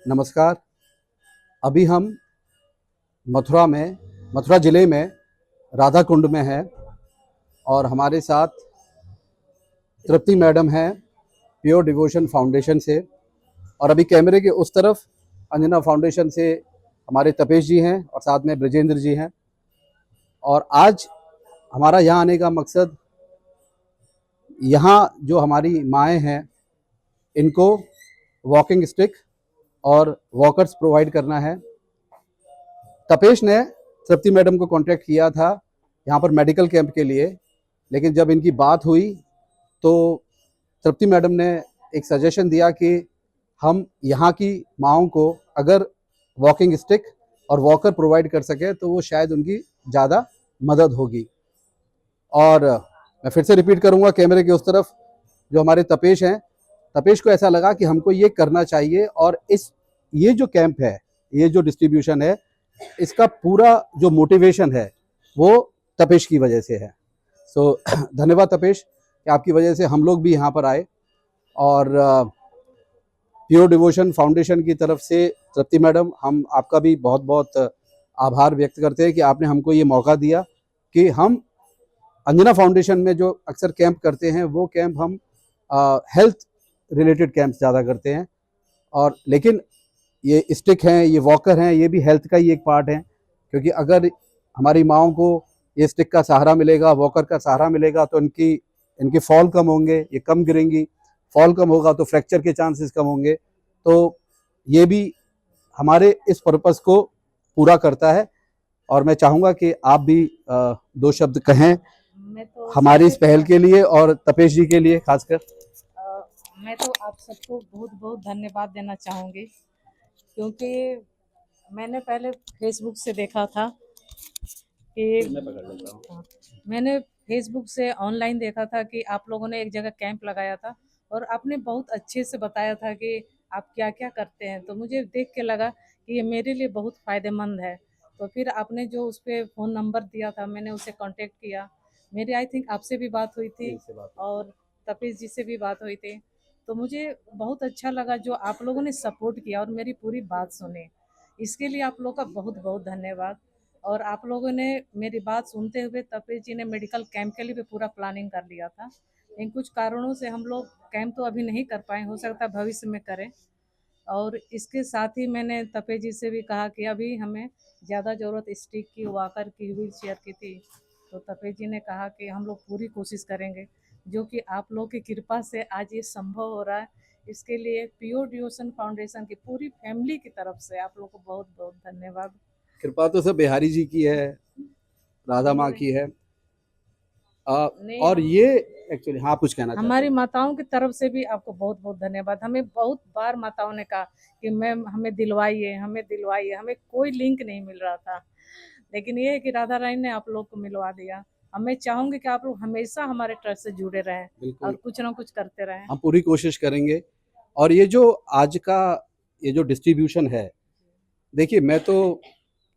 नमस्कार। अभी हम मथुरा ज़िले में राधा कुंड में हैं और हमारे साथ तृप्ति मैडम हैं प्योर डिवोशन फाउंडेशन से। और अभी कैमरे के उस तरफ अंजना फाउंडेशन से हमारे तपेश जी हैं और साथ में ब्रजेंद्र जी हैं। और आज हमारा यहाँ आने का मकसद, यहाँ जो हमारी माएँ हैं इनको वॉकिंग स्टिक और वॉकर्स प्रोवाइड करना है। तपेश ने तृप्ति मैडम को कांटेक्ट किया था यहाँ पर मेडिकल कैंप के लिए, लेकिन जब इनकी बात हुई तो तृप्ति मैडम ने एक सजेशन दिया कि हम यहाँ की माँओं को अगर वॉकिंग स्टिक और वॉकर प्रोवाइड कर सके तो वो शायद उनकी ज़्यादा मदद होगी। और मैं फिर से रिपीट करूँगा कैमरे के उस तरफ जो हमारे तपेश हैं, तपेश को ऐसा लगा कि हमको ये करना चाहिए और ये जो कैंप है, ये जो डिस्ट्रीब्यूशन है, इसका पूरा जो मोटिवेशन है वो तपेश की वजह से है। सो धन्यवाद तपेश कि आपकी वजह से हम लोग भी यहाँ पर आए। और प्योर डिवोशन फाउंडेशन की तरफ से तृप्ति मैडम, हम आपका भी बहुत बहुत आभार व्यक्त करते हैं कि आपने हमको ये मौका दिया कि हम अंजना फाउंडेशन में जो अक्सर कैंप करते हैं वो कैंप हम हेल्थ रिलेटेड कैंप ज़्यादा करते हैं, और लेकिन ये स्टिक हैं, ये वॉकर हैं, ये भी हेल्थ का ही एक पार्ट है। क्योंकि अगर हमारी माँओं को ये स्टिक का सहारा मिलेगा, वॉकर का सहारा मिलेगा, तो इनके फॉल कम होंगे, ये कम गिरेंगी। फॉल कम होगा तो फ्रैक्चर के चांसेस कम होंगे। तो ये भी हमारे इस पर्पस को पूरा करता है। और मैं चाहूँगा कि आप भी दो शब्द कहें मैं तो हमारी इस पहल के लिए और तपेश जी के लिए खासकर। मैं तो आप सबको बहुत बहुत धन्यवाद देना चाहूँगी, क्योंकि मैंने पहले फेसबुक से देखा था कि हाँ, मैंने फेसबुक से ऑनलाइन देखा था कि आप लोगों ने एक जगह कैंप लगाया था और आपने बहुत अच्छे से बताया था कि आप क्या क्या करते हैं। तो मुझे देख के लगा कि ये मेरे लिए बहुत फ़ायदेमंद है। तो फिर आपने जो उस पर फ़ोन नंबर दिया था, मैंने उसे कांटेक्ट किया। मेरी आई थिंक आपसे भी बात हुई थी और तपीश जी से भी बात हुई थी। तो मुझे बहुत अच्छा लगा जो आप लोगों ने सपोर्ट किया और मेरी पूरी बात सुनी। इसके लिए आप लोगों का बहुत बहुत धन्यवाद। और आप लोगों ने मेरी बात सुनते हुए तपेश जी ने मेडिकल कैंप के लिए भी पूरा प्लानिंग कर लिया था, लेकिन कुछ कारणों से हम लोग कैंप तो अभी नहीं कर पाए, हो सकता है भविष्य में करें। और इसके साथ ही मैंने तपेश जी से भी कहा कि अभी हमें ज़्यादा ज़रूरत स्टिक की, वॉकर की, व्हील चेयर की थी। तो तपेश जी ने कहा कि हम लोग पूरी कोशिश करेंगे, जो कि आप लोग की कृपा से आज ये संभव हो रहा है। इसके लिए प्योर डिवोशन फाउंडेशन की पूरी फैमिली की तरफ से आप लोग को बहुत बहुत धन्यवाद। कृपा तो सब बिहारी जी की है, राधा माँ की है। नहीं, और ये एक्चुअली, हाँ, कुछ कहना चाहते हमारी हैं। माताओं की तरफ से भी आपको बहुत बहुत धन्यवाद। हमें बहुत बार माताओं ने कहा कि मैम हमें दिलवाइए, हमें दिलवाइए, हमें कोई लिंक नहीं मिल रहा था, लेकिन ये है कि राधा रानी ने आप लोग को मिलवा दिया। अब मैं चाहूंगी कि आप लोग हमेशा हमारे ट्रस्ट से जुड़े रहें और बिल्कुल, कुछ ना कुछ करते रहें। हम पूरी कोशिश करेंगे। और ये जो आज का ये जो डिस्ट्रीब्यूशन है, देखिए मैं तो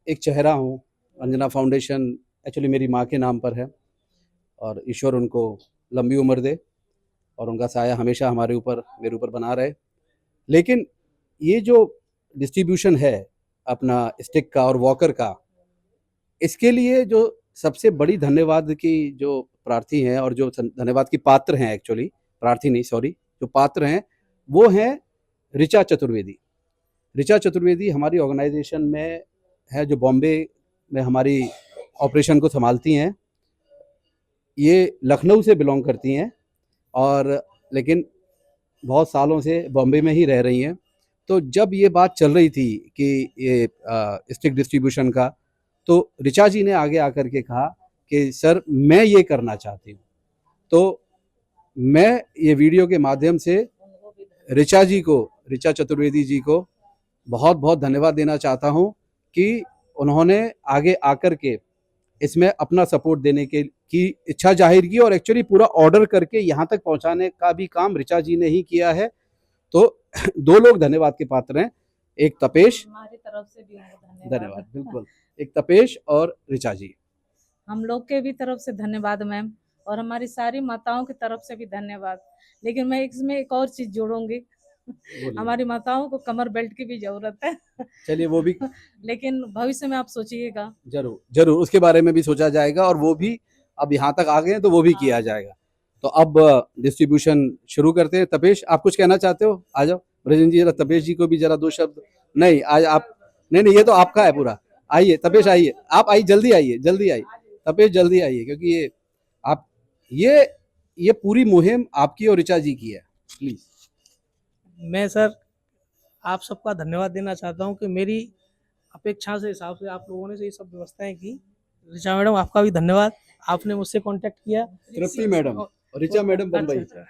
एक चेहरा हूँ। अंजना फाउंडेशन एक्चुअली मेरी माँ के नाम पर है, और ईश्वर उनको लंबी उम्र दे और उनका साया हमेशा हमारे ऊपर, मेरे ऊपर बना रहे। लेकिन ये जो डिस्ट्रीब्यूशन है अपना स्टिक का और वॉकर का, इसके लिए जो सबसे बड़ी धन्यवाद की जो प्रार्थी हैं और जो धन्यवाद की पात्र हैं, एक्चुअली प्रार्थी नहीं, सॉरी, जो पात्र हैं वो हैं ऋचा चतुर्वेदी। ऋचा चतुर्वेदी हमारी ऑर्गेनाइजेशन में है, जो बॉम्बे में हमारी ऑपरेशन को संभालती हैं। ये लखनऊ से बिलोंग करती हैं, और लेकिन बहुत सालों से बॉम्बे में ही रह रही हैं। तो जब ये बात चल रही थी कि ये स्टिक डिस्ट्रीब्यूशन का, तो ऋचा जी ने आगे आकर के कहा कि सर मैं ये करना चाहती हूँ। तो मैं ये वीडियो के माध्यम से ऋचा चतुर्वेदी जी को बहुत बहुत धन्यवाद देना चाहता हूँ कि उन्होंने आगे आकर के इसमें अपना सपोर्ट देने के की इच्छा जाहिर की, और एक्चुअली पूरा ऑर्डर करके यहाँ तक पहुँचाने का भी काम ऋचा जी ने ही किया है। तो दो लोग धन्यवाद के पात्र हैं, एक तपेश, हमारी तरफ से भी उनको धन्यवाद, धन्यवाद। बिल्कुल, एक तपेश और ऋचा जी। हम लोग के भी तरफ से धन्यवाद मैम, और हमारी सारी माताओं की तरफ से भी धन्यवाद। लेकिन मैं इसमें एक और चीज़ जोड़ूंगी। बोलिए। हमारी माताओं को कमर बेल्ट की भी जरूरत है। चलिए वो भी लेकिन भविष्य में आप सोचिएगा। जरूर जरूर उसके बारे में भी सोचा जाएगा, और वो भी अब यहाँ तक आ गए हैं तो वो भी हाँ। किया जाएगा। तो अब डिस्ट्रीब्यूशन शुरू करते हैं। तपेश, आप कुछ कहना चाहते हो? आ जाओ ब्रजेन जी, जरा तपेश जी को भी जरा दो शब्द। नहीं आज आप, नहीं नहीं, ये तो आपका है पूरा। आइए तपेश, आइए आप, आइए जल्दी आइए, जल्दी आइए तपेश, जल्दी आइए, क्योंकि ये आप, ये पूरी मुहिम आपकी और ऋचा जी की है। प्लीज। मैं सर आप सबका धन्यवाद देना चाहता हूं कि मेरी अपेक्षा से हिसाब से आप लोगों ने ये सब व्यवस्थाएं की। ऋचा मैडम आपका भी धन्यवाद, आपने मुझसे कांटेक्ट किया। तृप्ति मैडम और ऋचा मैडम बम्बई। अच्छा,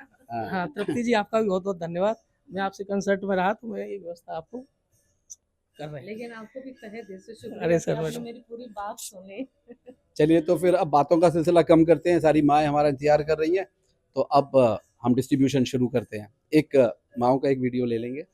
हाँ तृप्ति जी आपका भी बहुत बहुत धन्यवाद। मैं आपसे कंसर्ट में रहा तो मैं ये व्यवस्था आपको कर रहे हैं। लेकिन आपको भी तहे दिल से शुक्रिया अरे कि सर आपने मैडम, मेरी पूरी बात सुनी। चलिए तो फिर अब बातों का सिलसिला कम करते हैं, सारी माएँ हमारा इंतजार कर रही हैं। तो अब हम डिस्ट्रीब्यूशन शुरू करते हैं। एक माओ का एक वीडियो ले लेंगे।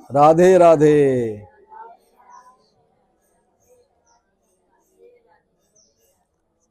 राधे राधे।